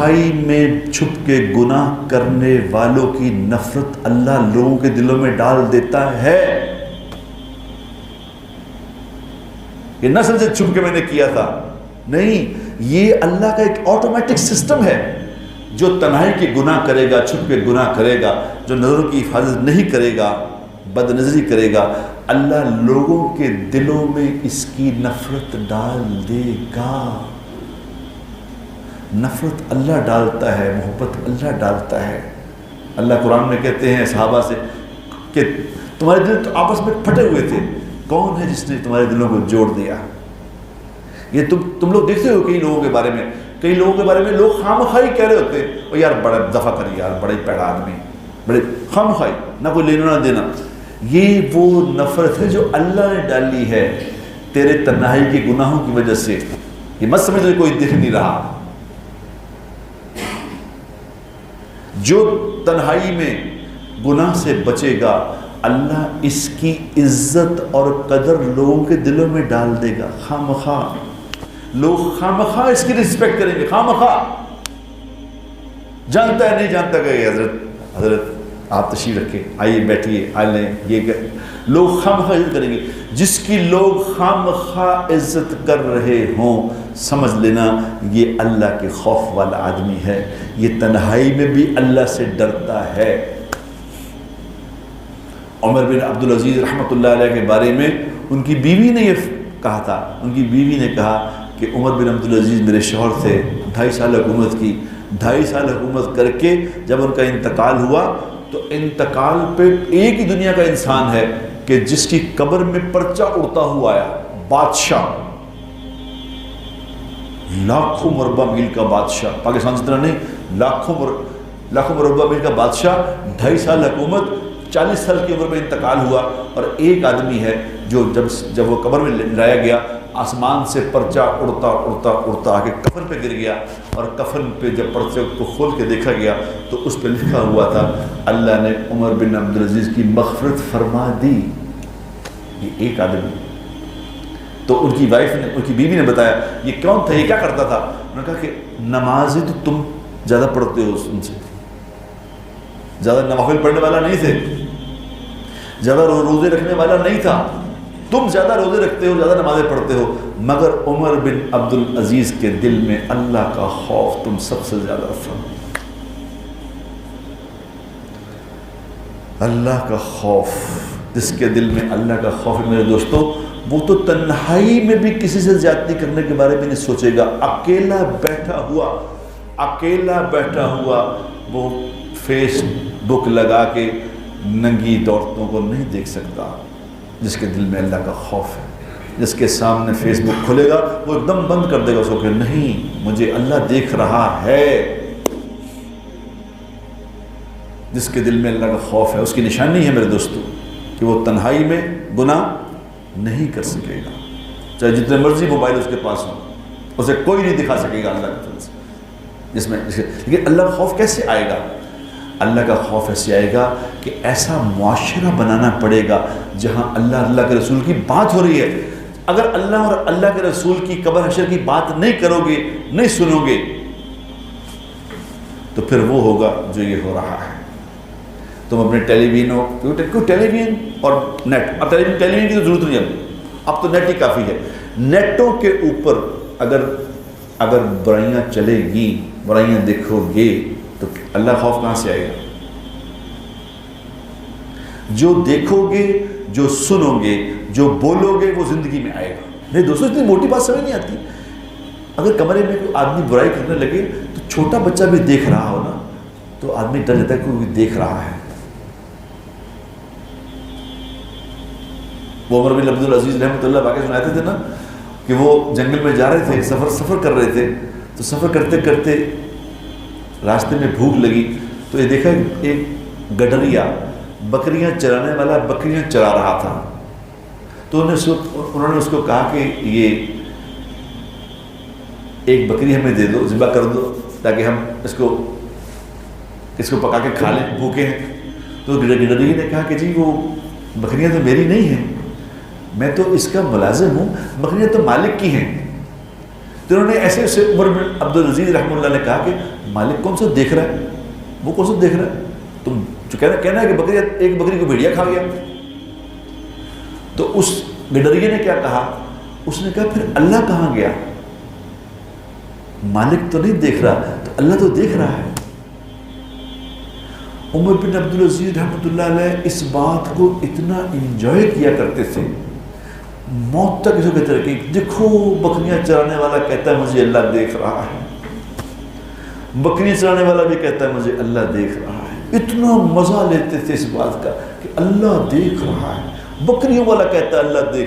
تنہائی میں چھپ کے گناہ کرنے والوں کی نفرت اللہ لوگوں کے دلوں میں ڈال دیتا ہے. یہ نہ سمجھے چھپ کے میں نے کیا تھا، نہیں، یہ اللہ کا ایک آٹومیٹک سسٹم ہے. جو تنہائی کے گناہ کرے گا، چھپ کے گناہ کرے گا، جو نظروں کی حفاظت نہیں کرے گا، بد نظری کرے گا، اللہ لوگوں کے دلوں میں اس کی نفرت ڈال دے گا. نفرت اللہ ڈالتا ہے، محبت اللہ ڈالتا ہے. اللہ قرآن میں کہتے ہیں صحابہ سے کہ تمہارے دل تو آپس میں پھٹے ہوئے تھے، کون ہے جس نے تمہارے دلوں کو جوڑ دیا؟ یہ تم لوگ دیکھتے ہو کئی لوگوں کے بارے میں لوگ خامخواہی کہہ رہے ہوتے ہیں، او یار بڑا دفع کر یار، بڑا ہی پیڑا آدمی، بڑے خامخواہی، نہ کوئی لینا نہ دینا. یہ وہ نفرت ہے جو اللہ نے ڈالی ہے تیرے تنہائی کے گناہوں کی وجہ سے. یہ مت سمجھ کوئی دکھ نہیں رہا. جو تنہائی میں گناہ سے بچے گا، اللہ اس کی عزت اور قدر لوگوں کے دلوں میں ڈال دے گا. خامخواہ لوگ خامخواہ اس کی رسپیکٹ کریں گے، خامخواہ. جانتا ہے نہیں جانتا کہ حضرت آپ تشریف رکھیں، آئیے بیٹھیے، آ لیں، یہ لوگ خامخواہ عزت کریں گے. جس کی لوگ خامخواہ عزت کر رہے ہوں، سمجھ لینا یہ اللہ کے خوف والا آدمی ہے، یہ تنہائی میں بھی اللہ سے ڈرتا ہے. عمر بن عبدالعزیز رحمۃ اللہ علیہ کے بارے میں ان کی بیوی نے یہ کہا تھا، ان کی بیوی نے کہا کہ عمر بن عبدالعزیز میرے شوہر تھے، 2.5 سال حکومت کی، 2.5 سال حکومت کر کے جب ان کا انتقال ہوا تو انتقال پہ ایک ہی دنیا کا انسان ہے کہ جس کی قبر میں پرچہ اڑتا ہوا آیا، بادشاہ، لاکھوں مربع میل کا بادشاہ، پاکستان سے طرح نہیں، لاکھوں مربع میل کا بادشاہ، 2.5 سال حکومت، 40 سال کی عمر میں انتقال ہوا. اور ایک آدمی ہے جو جب وہ قبر میں لایا گیا، آسمان سے پرچہ اڑتا اڑتا اڑتا آ کے کفن پہ گر گیا، اور کفن پہ جب پرچے کو کھول کے دیکھا گیا تو اس پہ لکھا ہوا تھا اللہ نے عمر بن عبدالعزیز کی مغفرت فرما دی. یہ ایک آدمی. تو ان کی وائف نے، ان کی بیوی نے بتایا یہ کون تھا، یہ کیا کرتا تھا؟ انہوں نے کہا کہ نمازیں تو تم زیادہ پڑھتے ہو، ان سے زیادہ نوافل پڑھنے والا نہیں تھے، زیادہ روزے رکھنے والا نہیں تھا، تم زیادہ روزے رکھتے ہو، زیادہ نمازیں پڑھتے ہو، مگر عمر بن عبدالعزیز کے دل میں اللہ کا خوف تم سب سے زیادہ تھا. اللہ کا خوف، جس کے دل میں اللہ کا خوف ہے میرے دوستو، وہ تو تنہائی میں بھی کسی سے زیادتی کرنے کے بارے میں نہیں سوچے گا. اکیلا بیٹھا ہوا وہ فیس بک لگا کے ننگی عورتوں کو نہیں دیکھ سکتا. جس کے دل میں اللہ کا خوف ہے، جس کے سامنے فیس بک کھلے گا وہ ایک دم بند کر دے گا اس کو کہ نہیں، مجھے اللہ دیکھ رہا ہے. جس کے دل میں اللہ کا خوف ہے، اس کی نشانی ہے میرے دوستو کہ وہ تنہائی میں گناہ نہیں کر سکے گا، چاہے جتنے مرضی موبائل اس کے پاس ہوں، اسے کوئی نہیں دکھا سکے گا اللہ کے فضل سے. لیکن اللہ کا خوف کیسے آئے گا؟ اللہ کا خوف ایسے آئے گا کہ ایسا معاشرہ بنانا پڑے گا جہاں اللہ کے رسول کی بات ہو رہی ہے. اگر اللہ اور اللہ کے رسول کی قبر حشر کی بات نہیں کرو گے، نہیں سنو گے، تو پھر وہ ہوگا جو یہ ہو رہا ہے. تم اپنے ٹیلی ویژن اور نیٹ، اب ٹیلی ویژن کی تو ضرورت نہیں، اب تو نیٹ ہی کافی ہے. نیٹوں کے اوپر اگر برائیاں چلے گی، برائیاں دیکھو گے، تو اللہ خوف کہاں سے آئے گا؟ جو دیکھو گے، جو سنو گے، جو بولو گے، وہ زندگی میں آئے گا. نہیں دوستوں، اتنی موٹی بات سمجھ نہیں آتی. اگر کمرے میں کوئی آدمی برائی کرنے لگے تو چھوٹا بچہ بھی دیکھ رہا ہو نا، تو آدمی ڈر جاتا ہے کہ کوئی دیکھ رہا ہے. وہ عمر بن عبدالعزیز رحمۃ اللہ واقعہ سناتے تھے نا کہ وہ جنگل میں جا رہے تھے، سفر کر رہے تھے، تو سفر کرتے کرتے راستے میں بھوک لگی تو یہ دیکھا ایک گڈریا بکریاں چرانے والا بکریاں چرا رہا تھا. تو انہوں نے اس کو کہا کہ یہ ایک بکری ہمیں دے دو، ذبح کر دو تاکہ ہم اس کو پکا کے کھا لیں، بھوکے ہیں. تو گڈریا نے کہا کہ جی وہ بکریاں تو میری نہیں ہیں، میں تو اس کا ملازم ہوں، بکریاں تو مالک کی ہیں. تو انہوں نے ایسے سے عمر بن عبدالعزیز رحمہ اللہ نے کہا کہ مالک کون سا دیکھ رہا ہے، وہ کون سا دیکھ رہا ہے، تم جو کہنا ہے کہ ایک بکری کو بھیڑیا کھا گیا۔ تو اس گڈریے نے کیا کہا، اس نے کہا پھر اللہ کہاں گیا، مالک تو نہیں دیکھ رہا تو اللہ تو دیکھ رہا ہے۔ عمر بن عبدالعزیز رحمۃ اللہ علیہ اس بات کو اتنا انجوائے کیا کرتے تھے، موت تک اس کو کہتے رہے کہ دیکھو بکریاں چرانے والا کہتا ہے مجھے اللہ دیکھ رہا ہے، بکریاں چرانے والا بھی کہتا ہے مجھے اللہ دیکھ رہا ہے۔ اتنا مزہ لیتے تھے اس بات کا کہ اللہ دیکھ رہا ہے، بکریوں والا کہتا ہے اللہ دیکھ